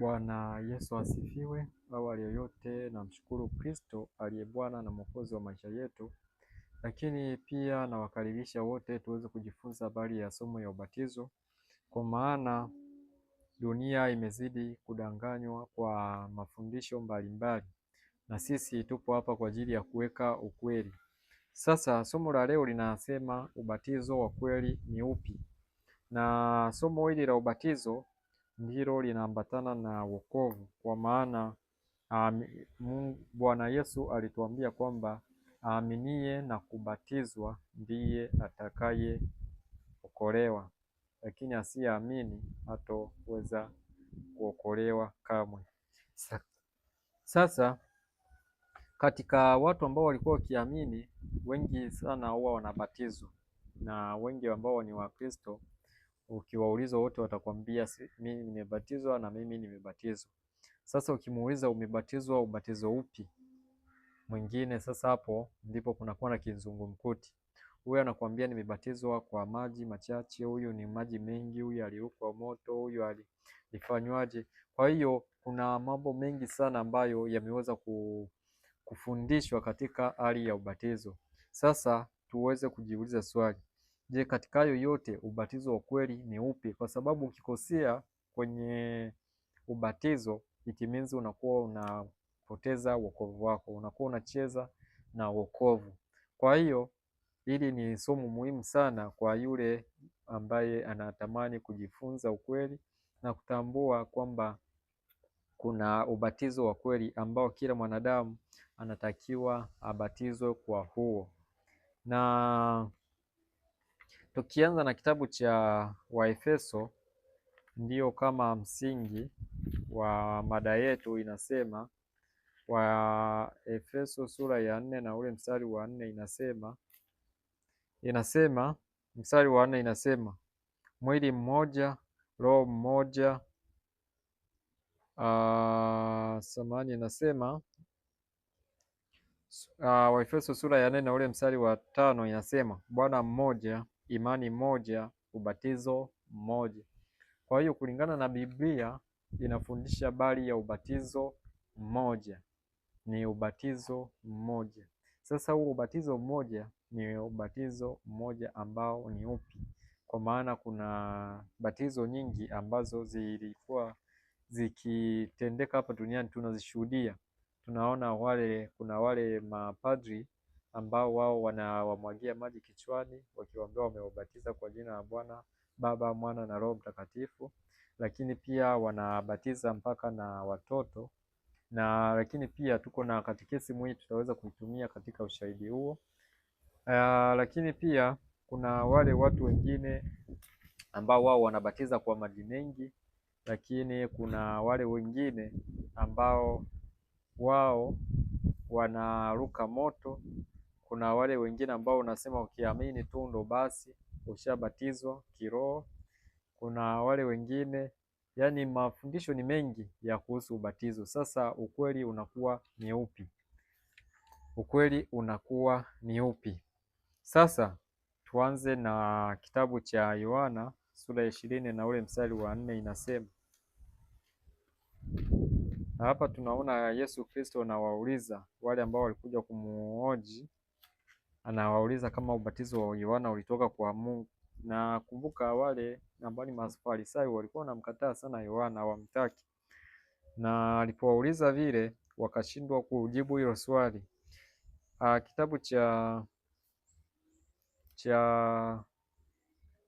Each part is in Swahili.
Bwana Yesu asifiwe. Awali ya yote namshukuru Kristo aliye Bwana na Mwokozi wa maisha yetu, lakini pia nawakaribisha wote tuweze kujifunza habari ya somo ya ubatizo, kwa maana dunia imezidi kudanganywa kwa mafundisho mbalimbali, na sisi tupo hapa kwa ajili ya kuweka ukweli. Sasa somo la leo linasema ubatizo wa kweli ni upi? Na somo hili la ubatizo ndilo linaambatana na wokovu, kwa maana Bwana Yesu alituambia kwamba aaminie na kubatizwa ndiye atakayeokolewa, lakini asiyeamini hatoweza kuokolewa kamwe. Sasa katika watu ambao walikuwa wakiamini, wengi sana huwa wanabatizwa, na wengi ambao ni Wakristo ukiwauliza wote watakwambia mimi nimebatizwa na mimi nimebatizwa. Sasa ukimuuliza umebatizwa ubatizo upi, mwingine sasa hapo ndipo kunakuwa na kizungumkuti. Huyu anakuambia nimebatizwa kwa maji machache, huyu ni maji mengi, huyu alirukwa moto, huyu alifanywaje. Kwa hiyo kuna mambo mengi sana ambayo yameweza kufundishwa katika hali ya ubatizo. Sasa tuweze kujiuliza swali, je, katika hayo yote ubatizo wa kweli ni upi? Kwa sababu ukikosea kwenye ubatizo it means unakuwa unapoteza wokovu wako, unakuwa unacheza na wokovu. Kwa hiyo hili ni somo muhimu sana kwa yule ambaye anatamani kujifunza ukweli na kutambua kwamba kuna ubatizo wa kweli ambao kila mwanadamu anatakiwa abatizwe kwa huo. Na tukianza na kitabu cha Waefeso, ndio kama msingi wa mada yetu, inasema Waefeso sura ya 4 na ule mstari wa 4 inasema mstari wa 4 inasema mwili mmoja, roho mmoja. Inasema Waefeso sura ya 4 na ule mstari wa 5 inasema Bwana mmoja, imani moja, ubatizo mmoja. Kwa hiyo kulingana na Biblia inafundisha habari ya ubatizo mmoja, ni ubatizo mmoja. Sasa huu ubatizo mmoja ni ubatizo mmoja ambao ni upi? Kwa maana kuna batizo nyingi ambazo zilikuwa zikitendeka hapa duniani, tunazishuhudia. Tunaona kuna wale mapadri ambao wao wanawamwagia maji kichwani wakiwaambia wamewabatiza kwa jina la Bwana, Baba, Mwana na Roho Mtakatifu, lakini pia wanabatiza mpaka na watoto. Na lakini pia tuko na katekisimu hii tutaweza kuitumia katika ushahidi huo. Lakini pia kuna wale watu wengine ambao wao wanabatiza kwa maji mengi, lakini kuna wale wengine ambao wao wanaruka moto. Kuna wale wengine ambao unasema ukiamini tu ndo basi ushabatizwa kiroho. Kuna wale wengine, yani mafundisho ni mengi ya kuhusu ubatizo. Sasa ukweli unakuwa ni upi? Ukweli unakuwa ni upi? Sasa tuanze na kitabu cha Yohana sura ya 20 na ule mstari wa 4 inasema. Na hapa tunaona Yesu Kristo anawauliza wale ambao walikuja kumuhoji, anawauliza kama ubatizo wa Yohana ulitoka kwa Mungu. Na kumbuka wale ambao ni Mafarisayo walikuwa wanamkataa sana Yohana, hawamtaki. Na alipowauliza vile wakashindwa kujibu hilo swali. Kitabu cha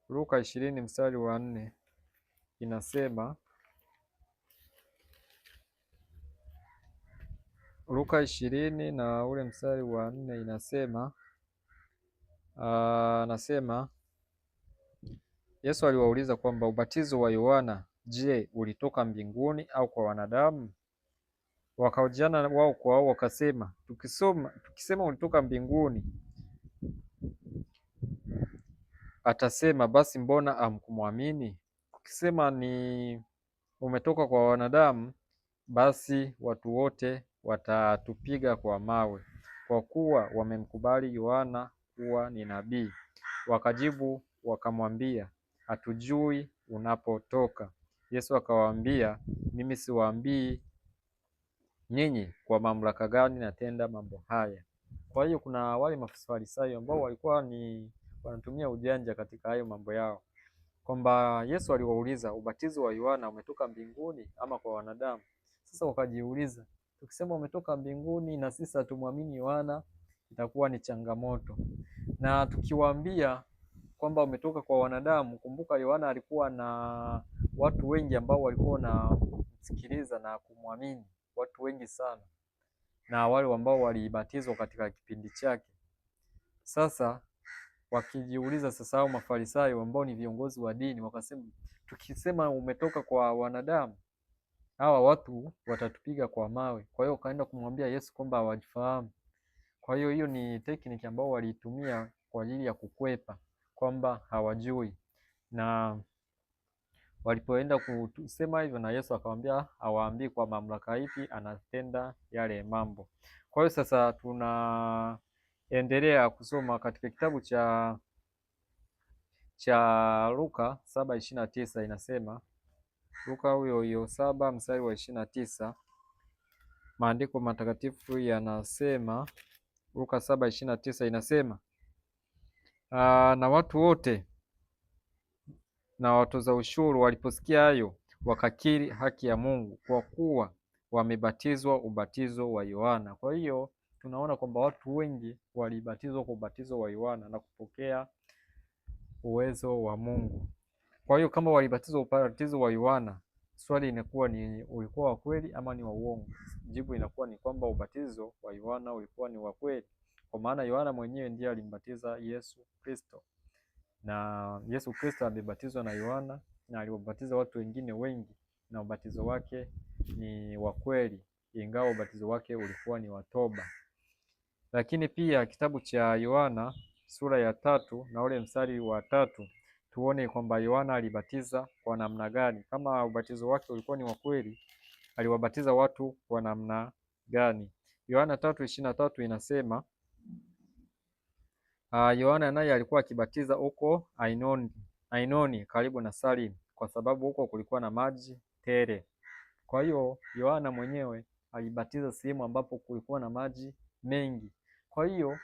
Luka 20 mstari wa 4 inasema, Luka 20 na ule mstari wa 4 inasema, anasema Yesu aliwauliza kwamba ubatizo wa Yohana, je, ulitoka mbinguni au kwa wanadamu? Wakahojiana wao kwa wao wakasema, tukisema ulitoka mbinguni, atasema basi mbona hamkumwamini? Ukisema ni umetoka kwa wanadamu, basi watu wote watatupiga kwa mawe, kwa kuwa wamemkubali Yohana kuwa ni nabii. Wakajibu wakamwambia, hatujui unapotoka. Yesu akawaambia, mimi siwaambii nyinyi kwa mamlaka gani natenda mambo haya. Kwa hiyo kuna wale Mafarisayo ambao walikuwa ni wanatumia ujanja katika hayo mambo yao, kwamba Yesu aliwauliza, ubatizo wa Yohana umetoka mbinguni ama kwa wanadamu? Sasa wakajiuliza, tukisema umetoka mbinguni na sisi hatumwamini Yohana itakuwa ni changamoto, na tukiwaambia kwamba umetoka kwa wanadamu, kumbuka Yohana alikuwa na watu wengi ambao walikuwa wanamsikiliza na kumwamini, watu wengi sana, na wale ambao walibatizwa katika kipindi chake. Sasa wakijiuliza sasa, hao Mafarisayo ambao ni viongozi wa dini wakasema, tukisema umetoka kwa wanadamu hawa watu watatupiga kwa mawe. Kwa hiyo wakaenda kumwambia Yesu kwamba hawajifahamu. Kwa hiyo hiyo ni tekniki ambao waliitumia kwa ajili ya kukwepa kwamba hawajui, na walipoenda kusema hivyo na Yesu akamwambia hawaambii kwa mamlaka ipi anatenda yale mambo. Kwa hiyo sasa tunaendelea kusoma katika kitabu cha Luka 7:29 inasema, Luka huyo hiyo 7 mstari wa 29, maandiko matakatifu yanasema, Luka 7:29 inasema, na watu wote na watoza ushuru waliposikia hayo wakakiri haki ya Mungu, kwa kuwa wamebatizwa ubatizo wa Yohana. Kwa hiyo tunaona kwamba watu wengi walibatizwa kwa ubatizo wa Yohana na kupokea uwezo wa Mungu. Kwa hiyo kama walibatizwa ubatizo wa Yohana, swali inakuwa ni ulikuwa wa kweli ama ni wa uongo? Jibu inakuwa ni kwamba ubatizo wa Yohana ulikuwa ni wa kweli, kwa maana Yohana mwenyewe ndiye alimbatiza Yesu Kristo, na Yesu Kristo amebatizwa na Yohana na aliwabatiza watu wengine wengi, na ubatizo wake ni wa kweli, ingawa ubatizo wake ulikuwa ni wa toba. Lakini pia kitabu cha Yohana sura ya 3 na ule mstari wa 3 tuone kwamba Yohana alibatiza kwa namna gani. Kama ubatizo wake ulikuwa ni wa kweli, aliwabatiza watu kwa namna gani? Yohana 3:23 inasema, Yohana naye alikuwa akibatiza huko Ainoni karibu na Salim, kwa sababu huko kulikuwa na maji tele. Kwa hiyo Yohana mwenyewe alibatiza sehemu ambapo kulikuwa na maji mengi. Kwa hiyo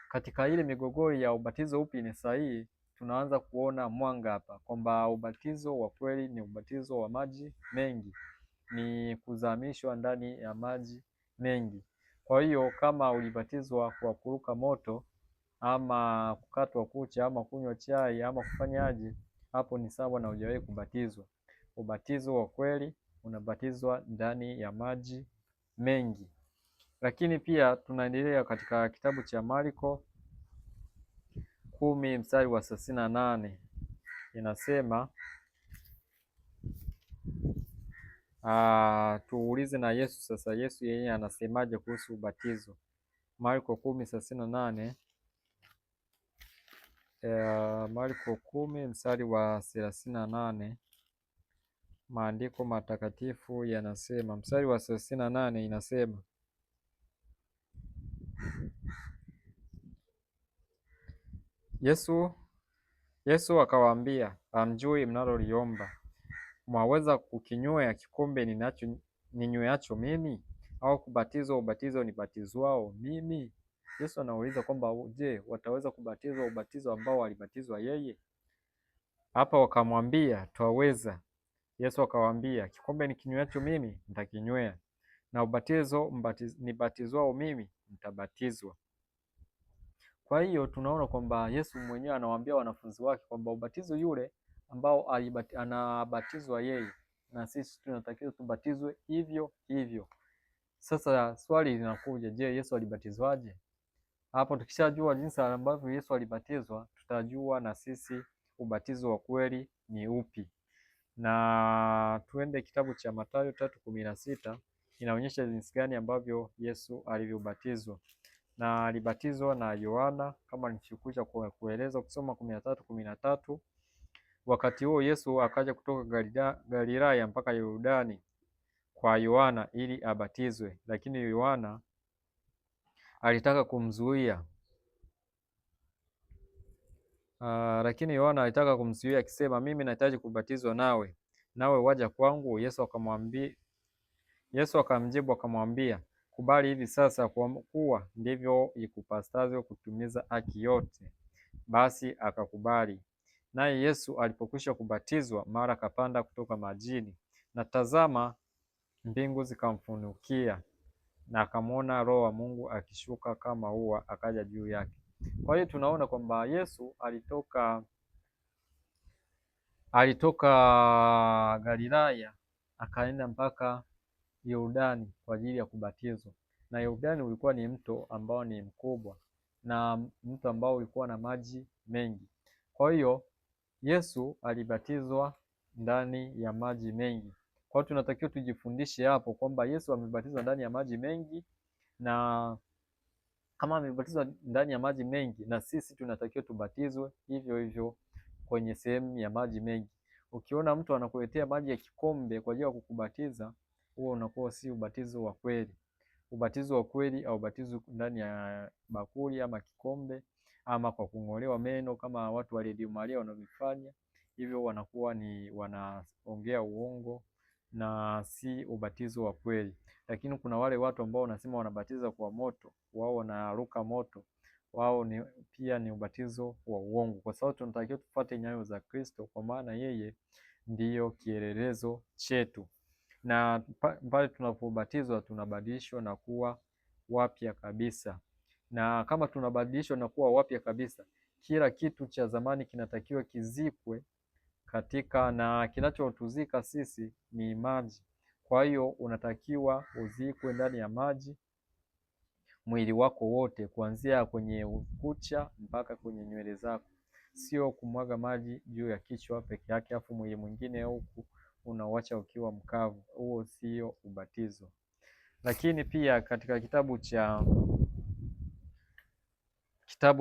katika ile migogoro ya ubatizo upi ni sahihi, tunaanza kuona mwanga hapa kwamba ubatizo wa kweli ni ubatizo wa maji mengi, ni kuzamishwa ndani ya maji mengi. Kwa hiyo kama ulibatizwa kwa kuruka moto ama kukatwa kucha ama kunywa chai ama kufanyaje, hapo ni sawa na hujawahi kubatizwa. Ubatizo wa kweli unabatizwa ndani ya maji mengi. Lakini pia tunaendelea katika kitabu cha Marko 10 mstari wa 38 inasema, tuulize na Yesu sasa, Yesu yeye anasemaje kuhusu ubatizo? Marko 10:38, Marko 10 mstari wa 38, maandiko matakatifu yanasema, mstari wa 38 inasema, Yesu akawaambia, hamjui mnaloliomba. Mwaweza kukinywea kikombe ninyweacho mimi, au kubatizwa ubatizo nibatizwao mimi? Yesu anauliza kwamba je, wataweza kubatizwa ubatizo ambao walibatizwa yeye? Hapa wakamwambia twaweza. Yesu akawaambia, kikombe nikinyweacho mimi nitakinywea, na ubatizo nibatizwao mimi mtabatizwa. Kwa hiyo tunaona kwamba Yesu mwenyewe anawaambia wanafunzi wake kwamba ubatizo yule ambao anabatizwa yeye, na sisi tunatakiwa tubatizwe hivyo hivyo. Sasa swali linakuja, je, Yesu alibatizwaje? Hapo tukishajua jinsi ambavyo Yesu alibatizwa, tutajua na sisi ubatizo wa kweli ni upi. Na tuende kitabu cha Mathayo 3:16, inaonyesha jinsi gani ambavyo Yesu alivyobatizwa, na alibatizwa na Yohana kama nilivyokuja kueleza kusoma 13:13. Wakati huo Yesu akaja kutoka Galilaya mpaka Yordani kwa Yohana ili abatizwe, lakini Yohana alitaka kumzuia. Yohana alitaka kumzuia akisema, mimi nahitaji kubatizwa nawe, nawe waja kwangu? Yesu akamjibu akamwambia, kubali hivi sasa, kwa kuwa ndivyo ikupasavyo kutimiza haki yote. Basi akakubali. Naye Yesu alipokwisha kubatizwa, mara akapanda kutoka majini, na tazama, mbingu zikamfunukia, na akamwona Roho wa Mungu akishuka kama ua akaja juu yake. Kwa hiyo tunaona kwamba Yesu alitoka Galilaya akaenda mpaka Yordani kwa ajili ya kubatizwa, na Yordani ulikuwa ni mto ambao ni mkubwa na mto ambao ulikuwa na maji mengi. Kwa hiyo Yesu alibatizwa ndani ya maji mengi. Kwa hiyo tunatakiwa tujifundishe hapo kwamba Yesu amebatizwa ndani ya maji mengi, na kama amebatizwa ndani ya maji mengi, na sisi tunatakiwa tubatizwe hivyo hivyo kwenye sehemu ya maji mengi. Ukiona mtu anakuletea maji ya kikombe kwa ajili ya kukubatiza, huo unakuwa si ubatizo wa kweli. Ubatizo wa kweli au ubatizo ndani ya bakuli ama kikombe ama kwa kung'olewa meno kama watu wa Radio Maria wanavyofanya hivyo, wanakuwa ni wanaongea uongo na si ubatizo wa kweli. Lakini kuna wale watu ambao wanasema wanabatiza kwa moto, wao wanaruka moto, wao pia ni ubatizo wa uongo, kwa sababu tunatakiwa tufuate nyayo za Kristo, kwa maana yeye ndiyo kielelezo chetu. Na pale tunapobatizwa tunabadilishwa na kuwa wapya kabisa, na kama tunabadilishwa na kuwa wapya kabisa, kila kitu cha zamani kinatakiwa kizikwe na kinachotuzika sisi ni maji. Kwa hiyo unatakiwa uzikwe ndani ya maji mwili wako wote, kuanzia kwenye kucha mpaka kwenye nywele zako, sio kumwaga maji juu ya kichwa peke yake afu mwili mwingine huku unauacha ukiwa mkavu. Huo sio ubatizo. Lakini pia katika kitabu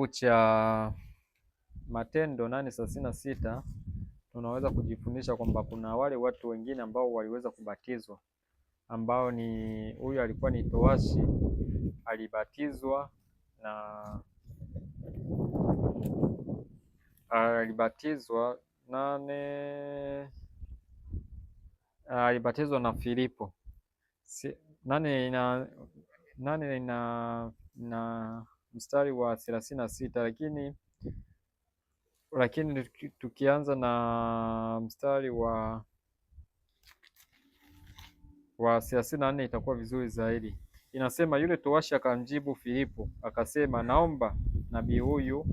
cha Matendo 8:36 tunaweza kujifundisha kwamba kuna wale watu wengine ambao waliweza kubatizwa, ambao ni huyu alikuwa ni towashi, alibatizwa na Filipo. Nane na mstari wa 36, lakini tukianza na mstari wa 34 itakuwa vizuri zaidi. Inasema, yule towashi akamjibu Filipo akasema, naomba nabii huyu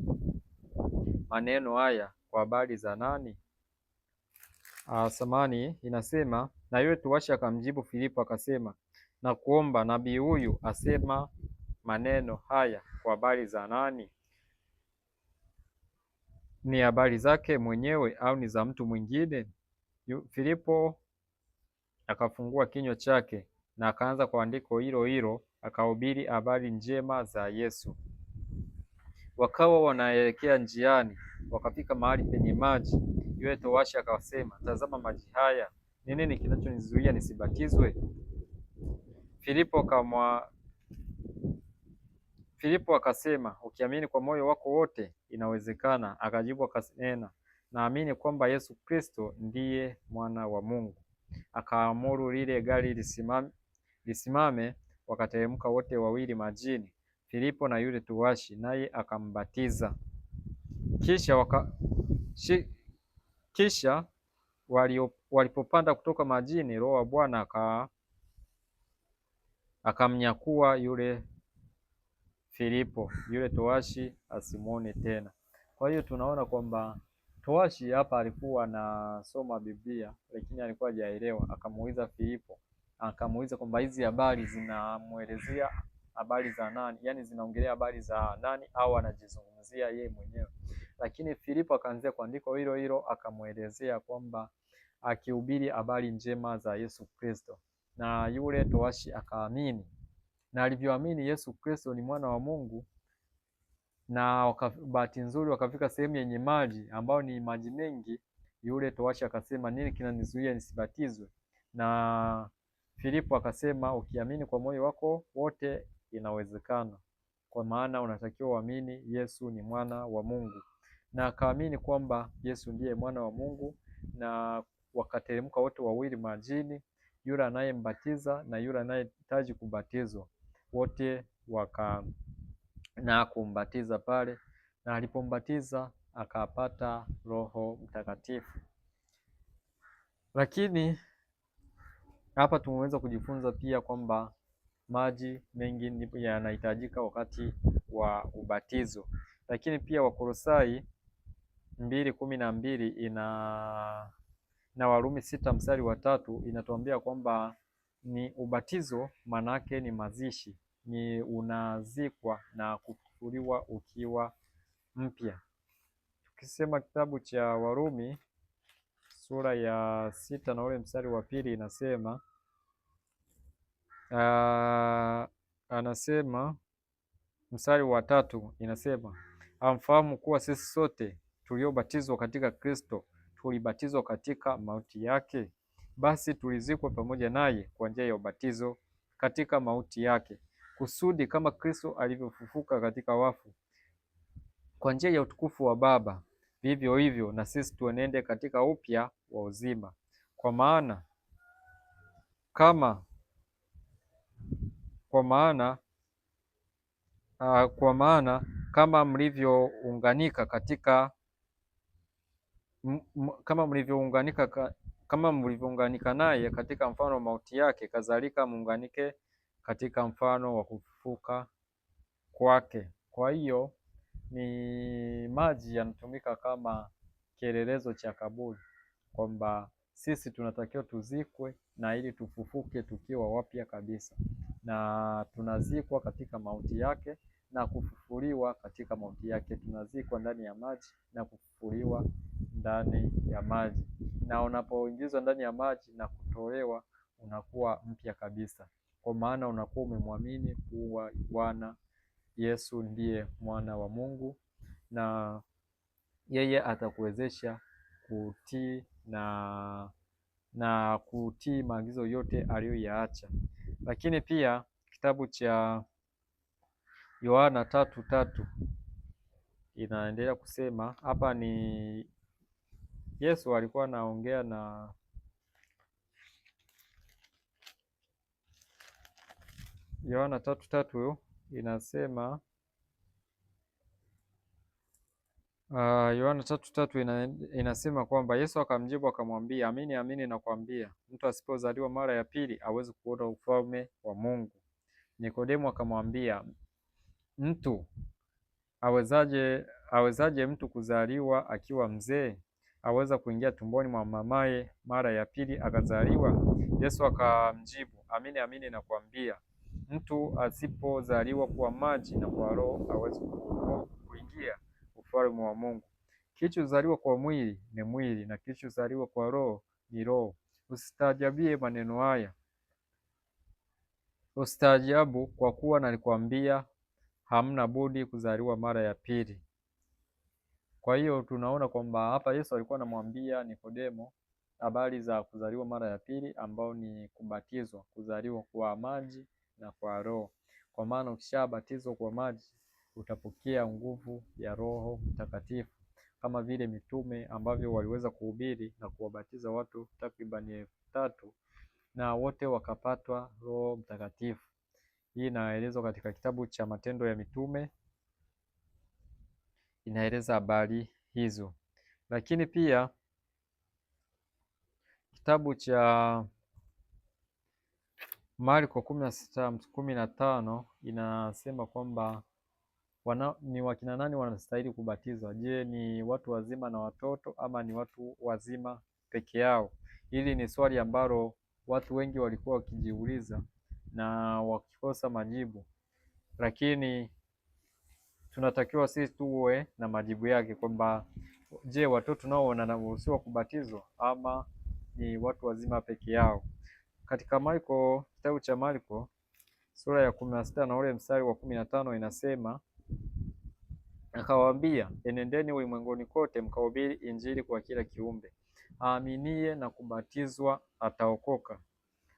maneno haya kwa habari za nani? Inasema, na yule towashi akamjibu Filipo akasema, na kuomba nabii huyu asema maneno haya kwa habari za nani? Ni habari zake mwenyewe au ni za mtu mwingine? Filipo akafungua kinywa chake na akaanza kwa andiko hilo hilo, akahubiri habari njema za Yesu. Wakawa wanaelekea njiani, wakafika mahali penye maji. Yule towashi akasema, tazama maji haya, ni nini kinachonizuia nisibatizwe? Filipo akasema, ukiamini kwa moyo wako wote inawezekana. Akajibu akanena, naamini kwamba Yesu Kristo ndiye mwana wa Mungu. Akaamuru lile gari lisimame, wakateremka wote wawili majini, Filipo na yule towashi, naye akambatiza. Kisha walipopanda kutoka majini, Roho wa Bwana akamnyakua yule Filipo, yule towashi asimuone tena. Kwa hiyo tunaona kwamba towashi hapa alikuwa anasoma Biblia, lakini alikuwa hajaelewa. Akamuuliza Filipo, akamuuliza kwamba hizi habari zinamuelezea habari za nani, yaani zinaongelea habari za nani au anajizungumzia yeye mwenyewe. Lakini Filipo akaanzia kwa andiko hilo hilo akamuelezea kwamba akihubiri habari njema za Yesu Kristo, na yule towashi akaamini. Na alivyoamini Yesu Kristo ni mwana wa Mungu, na bahati nzuri wakafika sehemu yenye maji ambayo ni maji mengi, yule towashi akasema, nini kinanizuia nisibatizwe? Na Filipo akasema, ukiamini kwa moyo wako wote inawezekana, kwa maana unatakiwa uamini Yesu ni mwana wa Mungu. Na akaamini kwamba Yesu ndiye mwana wa Mungu, na wakateremka wote wawili majini, yule anayembatiza na yule anayehitaji kubatizwa, wote na kumbatiza pale, na alipombatiza akapata Roho Mtakatifu. Lakini hapa tumeweza kujifunza pia kwamba maji mengi yanahitajika wakati wa ubatizo. Lakini pia Wakolosai 2:12 na Warumi 6:3 inatuambia kwamba ni ubatizo, manake ni mazishi, ni unazikwa na kufufuliwa ukiwa mpya. Tukisema kitabu cha Warumi sura ya 6 na ule mstari wa 2 inasema anasema mstari wa 3 inasema, amfahamu kuwa sisi sote tuliobatizwa katika Kristo tulibatizwa katika mauti yake, basi tulizikwa pamoja naye kwa njia ya ubatizo katika mauti yake, kusudi kama Kristo alivyofufuka katika wafu kwa njia ya utukufu wa Baba, vivyo hivyo na sisi tuenende katika upya wa uzima. Kwa maana kama mlivyounganika naye katika mfano wa mauti yake, kadhalika muunganike katika mfano wa kufufuka kwake. Kwa hiyo ni maji yanatumika kama kielelezo cha kaburi, kwamba sisi tunatakiwa tuzikwe na ili tufufuke tukiwa wapya kabisa, na tunazikwa katika mauti yake na kufufuliwa katika mauti yake. Tunazikwa ndani ya maji na kufufuliwa ndani ya maji, na unapoingizwa ndani ya maji na kutolewa unakuwa mpya kabisa, kwa maana unakuwa umemwamini kuwa Bwana Yesu ndiye mwana wa Mungu, na yeye atakuwezesha kutii na kutii maagizo yote aliyoyaacha. Lakini pia kitabu cha Yohana 3:3 inaendelea kusema, hapa ni Yesu alikuwa anaongea na Yohana 3:3 inasema Yohana 3:3 inasema kwamba Yesu akamjibu akamwambia, amini amini nakwambia, mtu asipozaliwa mara ya pili hawezi kuona ufalme wa Mungu. Nikodemo akamwambia, mtu awezaje mtu kuzaliwa akiwa mzee? Aweza kuingia tumboni mwa mamaye mara ya pili akazaliwa? Yesu akamjibu, amini amini nakwambia, mtu asipozaliwa kwa maji na kwa Roho hawezi kuingia ufalme wa Mungu. Kilichozaliwa kwa mwili ni mwili, na kilichozaliwa kwa Roho ni roho. Usistaajabie maneno haya, usitaajabu, kwa kuwa nalikwambia, hamna budi kuzaliwa mara ya pili. Kwa hiyo tunaona kwamba hapa Yesu alikuwa anamwambia Nikodemo habari za kuzaliwa mara ya pili, ambao ni kubatizwa, kuzaliwa kwa maji na kwa Roho. Kwa maana ukishabatizwa kwa maji utapokea nguvu ya Roho Mtakatifu, kama vile mitume ambavyo waliweza kuhubiri na kuwabatiza watu takribani 3,000 na wote wakapatwa Roho Mtakatifu. Hii inaelezwa katika kitabu cha Matendo ya Mitume, inaeleza habari hizo. Lakini pia kitabu cha Marko 16:15 inasema kwamba ni wakina nani wanastahili kubatizwa? Je, ni watu wazima na watoto ama ni watu wazima peke yao? Hili ni swali ambalo watu wengi walikuwa wakijiuliza na wakikosa majibu, lakini tunatakiwa sisi tuwe na majibu yake, kwamba je, watoto nao wanaruhusiwa kubatizwa ama ni watu wazima peke yao? Katika Marko, kitabu cha Marko sura ya 16 na ule mstari wa 15 inasema, akawaambia, enendeni ulimwenguni kote mkahubiri Injili kwa kila kiumbe. Aaminie na kubatizwa ataokoka,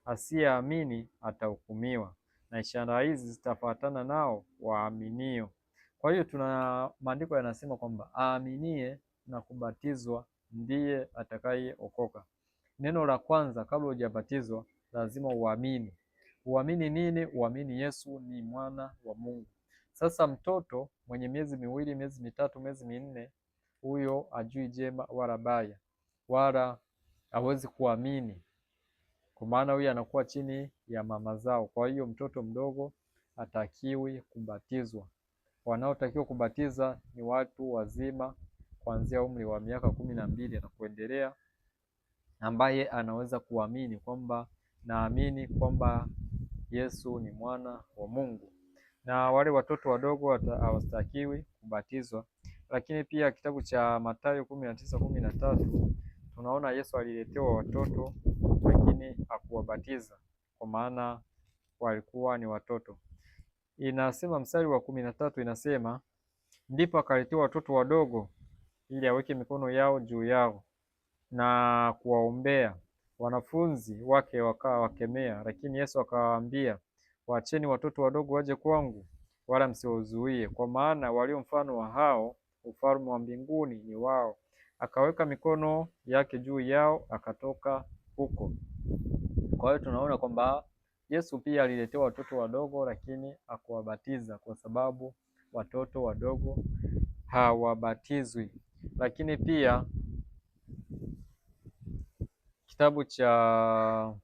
asiyeamini atahukumiwa, na ishara hizi zitafuatana nao waaminio. Kwa hiyo tuna maandiko yanasema kwamba aaminie na kubatizwa ndiye atakayeokoka. Neno la kwanza kabla hujabatizwa lazima uamini. Uamini nini? Uamini Yesu ni mwana wa Mungu. Sasa mtoto mwenye miezi miwili, miezi mitatu, miezi minne, huyo ajui jema wala baya, wala hawezi kuamini, kwa maana huyo anakuwa chini ya mama zao. Kwa hiyo mtoto mdogo hatakiwi kubatizwa. Wanaotakiwa kubatiza ni watu wazima kuanzia umri wa miaka 12 na kuendelea, ambaye anaweza kuamini kwamba naamini kwamba Yesu ni mwana wa Mungu. Na wale watoto wadogo hawatakiwi kubatizwa. Lakini pia kitabu cha Mathayo 19:13 tunaona Yesu aliletewa watoto lakini hakuwabatiza kwa maana walikuwa ni watoto. Inasema mstari wa 13 inasema, ndipo akaletewa watoto wadogo ili aweke mikono yao juu yao na kuwaombea. Wanafunzi wake wakawakemea, lakini Yesu akawaambia, waacheni watoto wadogo waje kwangu, wala msiwazuie, kwa maana walio mfano wa hao ufalme wa mbinguni ni wao. Akaweka mikono yake juu yao, akatoka huko. Kwa hiyo tunaona kwamba Yesu pia aliletewa watoto wadogo lakini hakuwabatiza, kwa sababu watoto wadogo hawabatizwi. Lakini pia kitabu cha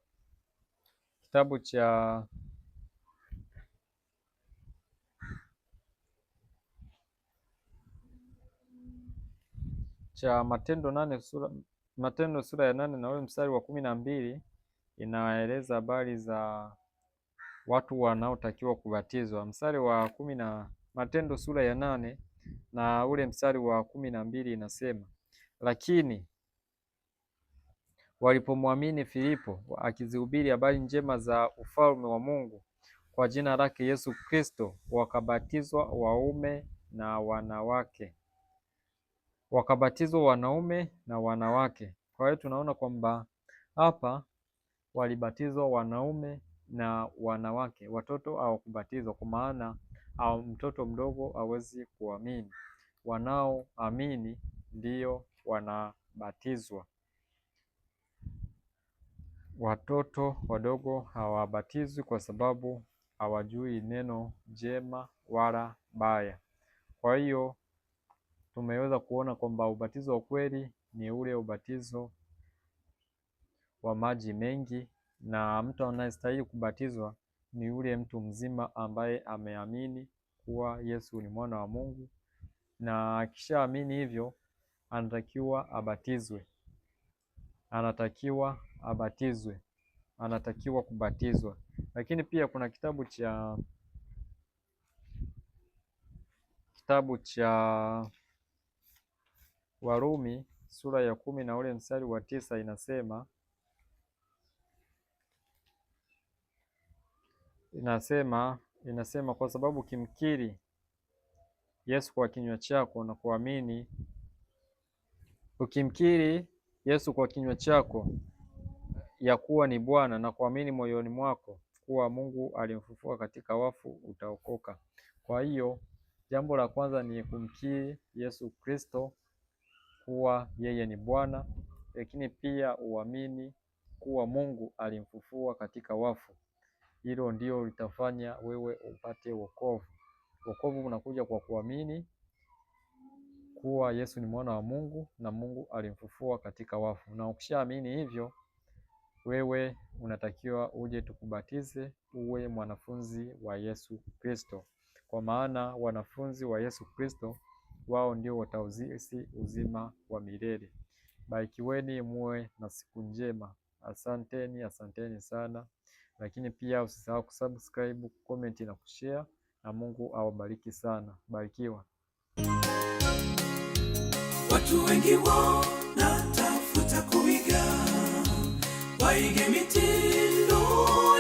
Matendo sura ya 8 na ule mstari wa 12 inaeleza habari za watu wanaotakiwa kubatizwa. Mstari wa Matendo sura ya 8 na ule mstari wa 12 inasema, lakini walipomwamini Filipo akizihubiri habari njema za ufalme wa Mungu kwa jina lake Yesu Kristo, wakabatizwa wanaume na wanawake. Kwa hiyo tunaona kwamba hapa walibatizwa wanaume na wanawake. Watoto hawakubatizwa kwa maana mtoto mdogo hawezi kuamini. Wanaoamini ndio wanabatizwa. Watoto wadogo hawabatizwi kwa sababu hawajui neno jema wala baya. Kwa hiyo tumeweza kuona kwamba ubatizo wa kweli ni ule ubatizo wa maji mengi, na mtu anayestahili kubatizwa ni yule mtu mzima ambaye ameamini kuwa Yesu ni mwana wa Mungu, na akishaamini hivyo anatakiwa kubatizwa. Lakini pia kuna kitabu cha Warumi sura ya 10 na ule mstari wa 9 inasema kwa sababu ukimkiri Yesu kwa kinywa chako ya kuwa ni Bwana na kuamini moyoni mwako kuwa Mungu alimfufua katika wafu, utaokoka. Kwa hiyo jambo la kwanza ni kumkiri Yesu Kristo kuwa yeye ni Bwana, lakini pia uamini kuwa Mungu alimfufua katika wafu. Hilo ndio litafanya wewe upate wokovu. Wokovu unakuja kwa kuamini kuwa Yesu ni mwana wa Mungu na Mungu alimfufua katika wafu. Na ukishaamini hivyo, wewe unatakiwa uje tukubatize uwe mwanafunzi wa Yesu Kristo, kwa maana wanafunzi wa Yesu Kristo wao ndio wataurithi uzima wa milele. Barikiweni, muwe na siku njema. Asanteni sana. Lakini pia usisahau kusubscribe, comment na kushare, na Mungu awabariki sana. Barikiwa. Watu wengi wanatafuta kuiga, waige mitindo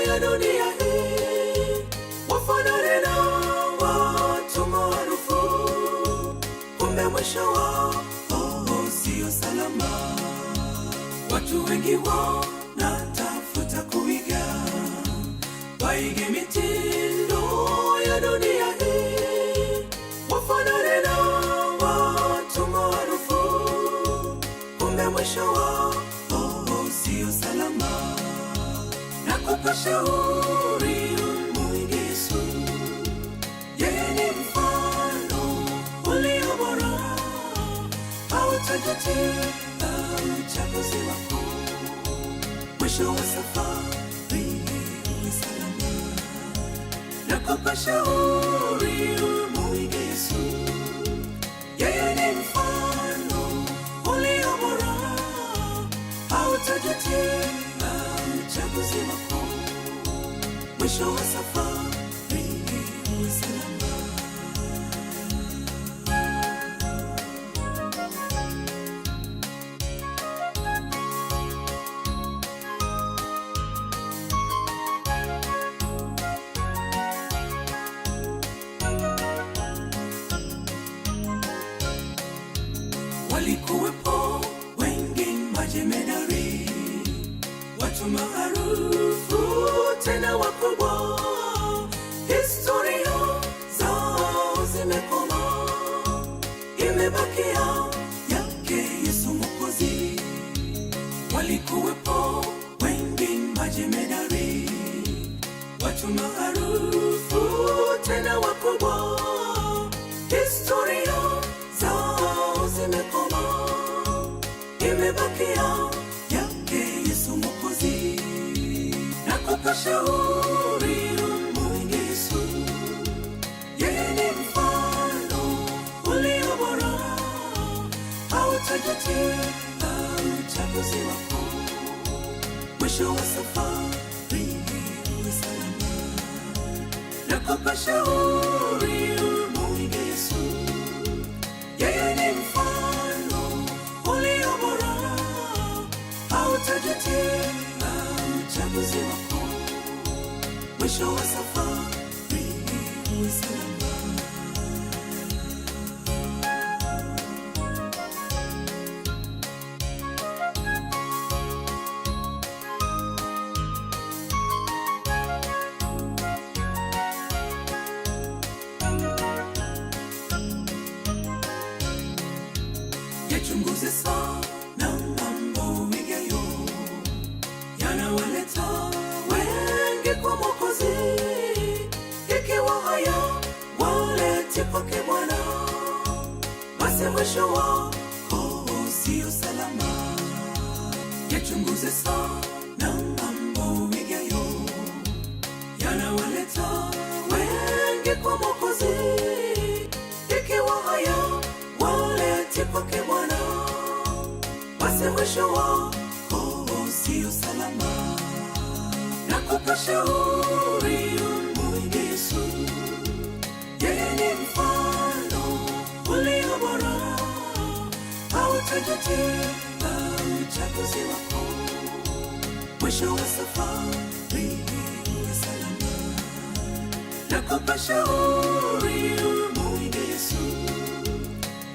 ya dunia hii, wafanane na watu maarufu, kumbe mwisho wao sio salama. Watu wengi wanatafuta kuiga, waige mitindo ya dunia hii, wafanane na watu maarufu, kumbe mwisho wao sio nakupa shauri umwige Yesu. Yeye ni mfano ulio bora, hautajutia uchaguzi wako. Mwisho wa safari uwe salama. Nakupa shauri umwige Yesu. Yeye ni mfano ulio bora, hautajutia uchaguzi wako. Mwisho wa safari uwe salama. Walikuwepo wengi majemadari, watu maarufu tena wakubwa, historia zao zimekoma, imebakia yake Yesu Mwokozi. Walikuwepo wengi majemadari, watu maarufu tena wakubwa, historia zao zimekoma, imebakia yake Yesu Mwokozi. Nakupa shauri umwige Yesu. Yeye ni mfano ulio bora, hautajutia uchaguzi wako. Mwisho wa safari uwe salama. Nakupa shauri umwige Yesu. Yeye ni mfano ulio bora, hautajutia uchaguzi wako. Mwisho wa safari uwe salama. Yachunguze sana mambo wigayo, yanawaleta wengi kwa Mwokozi. Ikiwa haya walete kwake Bwana, basi mwisho wako sio salama. Yachunguze sana mambo wigayo, yanawaleta wengi kwa Mwokozi. Ikiwa haya walete kwake Bwana, basi mwisho wako sio salama. Nakupa shauri umwige Yesu. Yeye ni mfano ulio bora, hautajutia uchaguzi wako. Mwisho wa safari uwe salama. Nakupa shauri umwige Yesu.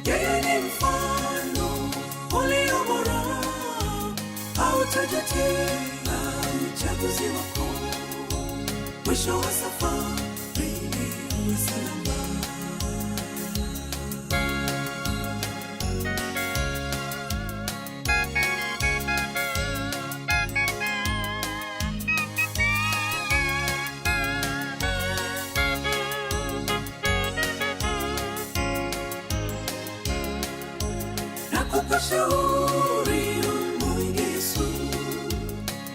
Yeye ni mfano ulio bora, hautajutia uchaguzi wako. Mwisho wa safari uwe salama. Nakupa shauri umwige Yesu.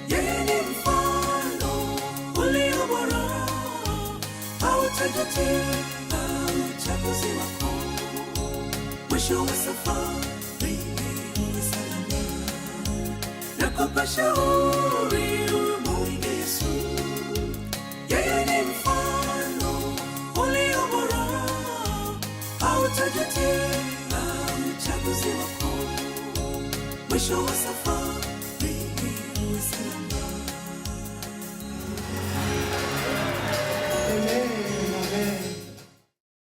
Yeye ni mfano ulio bora, hautajutia uchaguzi wako. Mwisho wa safari uwe salama. Nakupa shauri umwige Yesu. Yeye ni mfano ulio bora, hautajutia uchaguzi wako. Mwisho wa safari